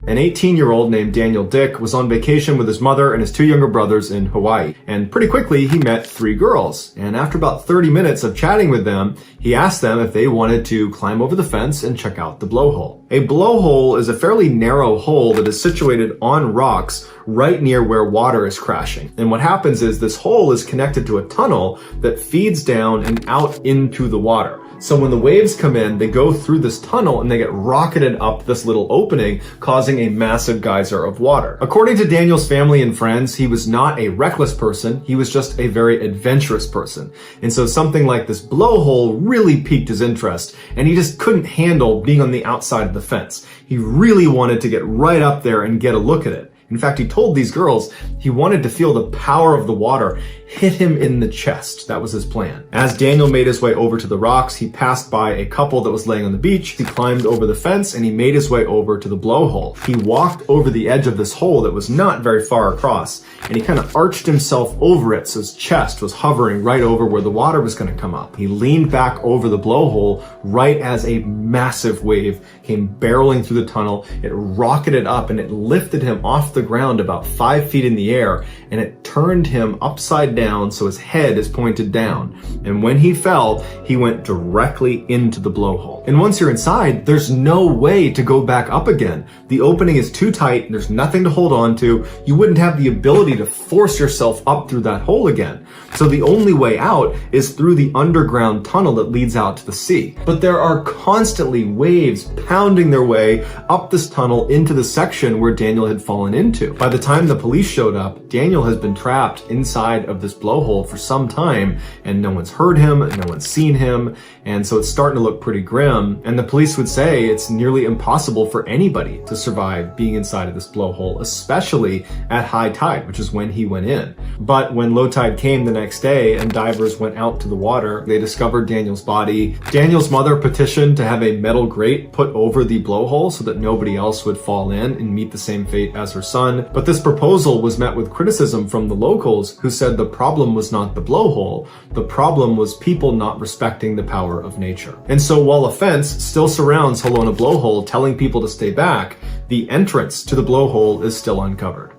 An 18-year-old named Daniel Dick was on vacation with his mother and his 2 younger brothers in Hawaii. And pretty quickly, he met 3 girls. And after about 30 minutes of chatting with them, he asked them if they wanted to climb over the fence and check out the blowhole. A blowhole is a fairly narrow hole that is situated on rocks right near where water is crashing. And what happens is this hole is connected to a tunnel that feeds down and out into the water. So when the waves come in, they go through this tunnel and they get rocketed up this little opening, causing a massive geyser of water. According to Daniel's family and friends, he was not a reckless person. He was just a very adventurous person. And so something like this blowhole really piqued his interest, and he just couldn't handle being on the outside of the fence. He really wanted to get right up there and get a look at it. In fact, he told these girls he wanted to feel the power of the water hit him in the chest. That was his plan. As Daniel made his way over to the rocks, he passed by a couple that was laying on the beach. He climbed over the fence and he made his way over to the blowhole. He walked over the edge of this hole that was not very far across, and he kind of arched himself over it so his chest was hovering right over where the water was going to come up. He leaned back over the blowhole right as a massive wave came barreling through the tunnel. It rocketed up and it lifted him off the ground about 5 feet in the air, and it turned him upside down so his head is pointed down. And when he fell, he went directly into the blowhole. And once you're inside, there's no way to go back up again. The opening is too tight, there's nothing to hold on to. You wouldn't have the ability to force yourself up through that hole again. So the only way out is through the underground tunnel that leads out to the sea. But there are constantly waves pounding their way up this tunnel into the section where Daniel had fallen into. By the time the police showed up, Daniel has been trapped inside of this blowhole for some time, and no one's heard him, no one's seen him, and so it's starting to look pretty grim. And the police would say it's nearly impossible for anybody to survive being inside of this blowhole, especially at high tide, which is when he went in. But when low tide came the next day and divers went out to the water, they discovered Daniel's body. Daniel's mother petitioned to have a metal grate put over the blowhole so that nobody else would fall in and meet the same fate as her son. But this proposal was met with criticism from the locals, who said the problem was not the blowhole, the problem was people not respecting the power of nature. And so while a fence still surrounds Halona Blowhole telling people to stay back, the entrance to the blowhole is still uncovered.